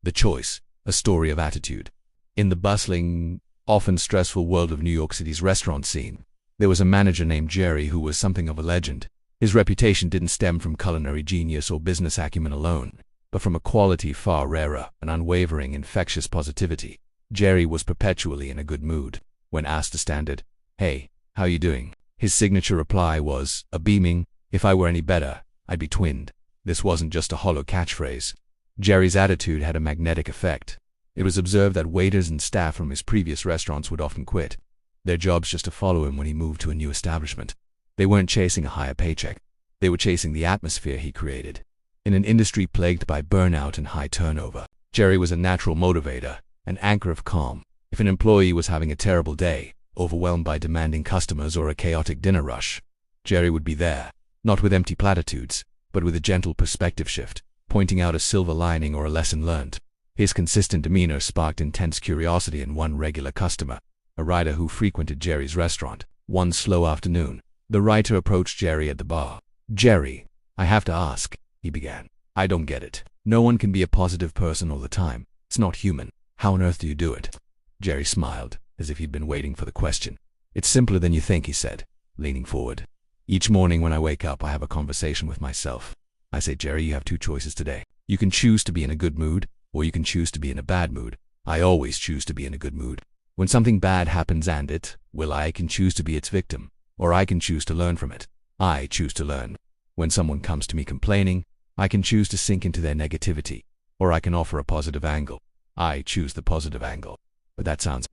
The Choice, a story of attitude. In the bustling, often stressful world of New York City's restaurant scene, there was a manager named Jerry who was something of a legend. His reputation didn't stem from culinary genius or business acumen alone, but from a quality far rarer, an unwavering, infectious positivity. Jerry was perpetually in a good mood. When asked the standard, "Hey, how you doing?" his signature reply was a beaming, "If I were any better, I'd be twinned." This wasn't just a hollow catchphrase. Jerry's attitude had a magnetic effect. It was observed that waiters and staff from his previous restaurants would often quit their jobs just to follow him when he moved to a new establishment. They weren't chasing a higher paycheck. They were chasing the atmosphere he created. In an industry plagued by burnout and high turnover, Jerry was a natural motivator, an anchor of calm. If an employee was having a terrible day, overwhelmed by demanding customers or a chaotic dinner rush, Jerry would be there, not with empty platitudes, but with a gentle perspective shift, pointing out a silver lining or a lesson learned. His consistent demeanor sparked intense curiosity in one regular customer, a writer who frequented Jerry's restaurant. One slow afternoon, the writer approached Jerry at the bar. "Jerry, I have to ask," he began. "I don't get it. No one can be a positive person all the time. It's not human. How on earth do you do it?" Jerry smiled, as if he'd been waiting for the question. "It's simpler than you think," he said, leaning forward. "Each morning when I wake up, I have a conversation with myself. I say, Jerry, you have two choices today. You can choose to be in a good mood, or you can choose to be in a bad mood. I always choose to be in a good mood. When something bad happens and I can choose to be its victim, or I can choose to learn from it. I choose to learn. When someone comes to me complaining, I can choose to sink into their negativity, or I can offer a positive angle. I choose the positive angle." "But that sounds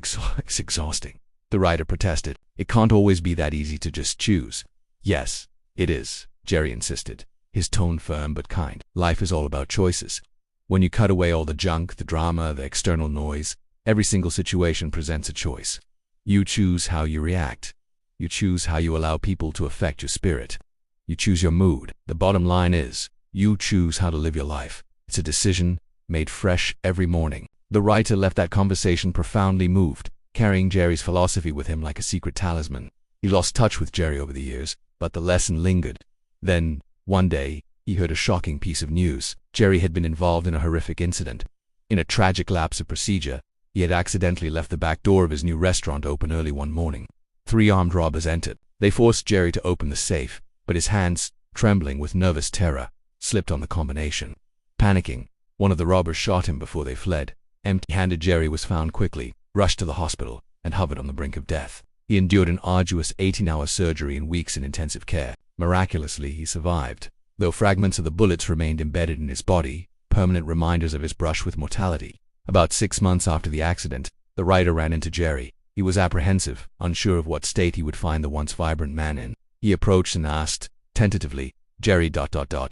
exhausting," the writer protested. "It can't always be that easy to just choose." "Yes, it is," Jerry insisted, his tone firm but kind. "Life is all about choices. When you cut away all the junk, the drama, the external noise, every single situation presents a choice. You choose how you react. You choose how you allow people to affect your spirit. You choose your mood. The bottom line is, you choose how to live your life. It's a decision made fresh every morning." The writer left that conversation profoundly moved, carrying Jerry's philosophy with him like a secret talisman. He lost touch with Jerry over the years, but the lesson lingered. Then, one day, he heard a shocking piece of news. Jerry had been involved in a horrific incident. In a tragic lapse of procedure, he had accidentally left the back door of his new restaurant open early one morning. 3 armed robbers entered. They forced Jerry to open the safe, but his hands, trembling with nervous terror, slipped on the combination. Panicking, one of the robbers shot him before they fled. Empty-handed, Jerry was found quickly, rushed to the hospital, and hovered on the brink of death. He endured an arduous 18-hour surgery and weeks in intensive care. Miraculously, he survived, though fragments of the bullets remained embedded in his body, permanent reminders of his brush with mortality. About 6 months after the accident, the writer ran into Jerry. He was apprehensive, unsure of what state he would find the once vibrant man in. He approached and asked, tentatively, "Jerry,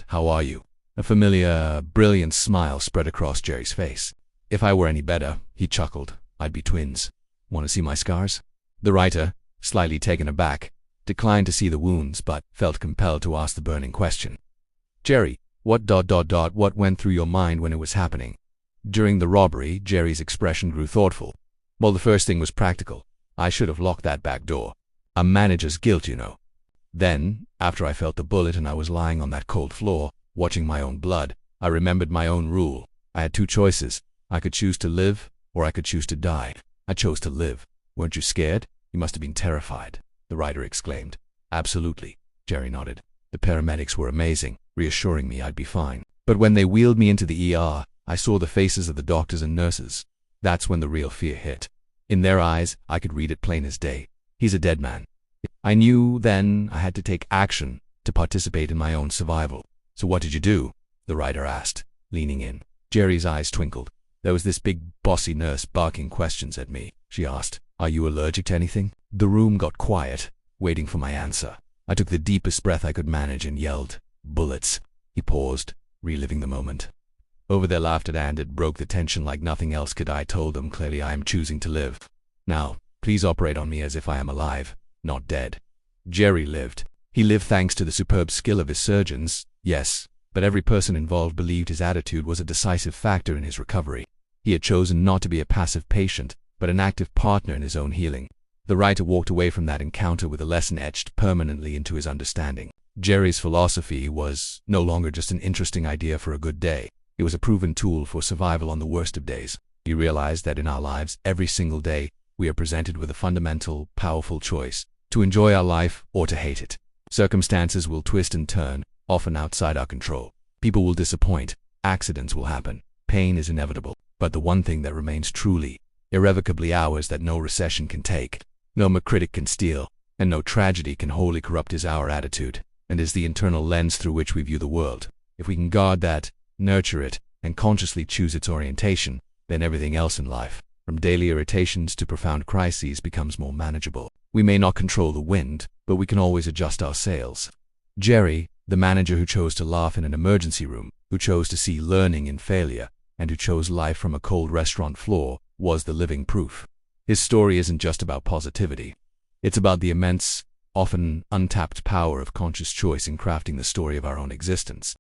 how are you?" A familiar, brilliant smile spread across Jerry's face. "If I were any better," he chuckled, "I'd be twins. Want to see my scars?" The writer, slightly taken aback, declined to see the wounds but felt compelled to ask the burning question. "Jerry, what went through your mind when it was happening?" During the robbery, Jerry's expression grew thoughtful. "Well, the first thing was practical. I should have locked that back door. A manager's guilt, you know. Then, after I felt the bullet and I was lying on that cold floor, watching my own blood, I remembered my own rule. I had two choices. I could choose to live, or I could choose to die. I chose to live." "Weren't you scared?" "You must have been terrified," the writer exclaimed. "Absolutely," Jerry nodded. "The paramedics were amazing, reassuring me I'd be fine. But when they wheeled me into the ER, I saw the faces of the doctors and nurses. That's when the real fear hit. In their eyes, I could read it plain as day. He's a dead man. I knew then I had to take action to participate in my own survival." "So what did you do?" the writer asked, leaning in. Jerry's eyes twinkled. "There was this big, bossy nurse barking questions at me. She asked, 'Are you allergic to anything?' The room got quiet, waiting for my answer. I took the deepest breath I could manage and yelled, 'Bullets.'" He paused, reliving the moment. Over their laughter, and it broke the tension like nothing else could. "I told them clearly I am choosing to live. Now, please operate on me as if I am alive, not dead." Jerry lived. He lived thanks to the superb skill of his surgeons, yes, but every person involved believed his attitude was a decisive factor in his recovery. He had chosen not to be a passive patient, but an active partner in his own healing. The writer walked away from that encounter with a lesson etched permanently into his understanding. Jerry's philosophy was no longer just an interesting idea for a good day. It was a proven tool for survival on the worst of days. He realized that in our lives, every single day, we are presented with a fundamental, powerful choice: to enjoy our life or to hate it. Circumstances will twist and turn, often outside our control. People will disappoint, accidents will happen, pain is inevitable. But the one thing that remains truly, irrevocably ours that no recession can take, no critic can steal, and no tragedy can wholly corrupt is our attitude, and is the internal lens through which we view the world. If we can guard that, nurture it, and consciously choose its orientation, then everything else in life, from daily irritations to profound crises, becomes more manageable. We may not control the wind, but we can always adjust our sails. Jerry, the manager who chose to laugh in an emergency room, who chose to see learning in failure, and who chose life from a cold restaurant floor, was the living proof. His story isn't just about positivity. It's about the immense, often untapped power of conscious choice in crafting the story of our own existence.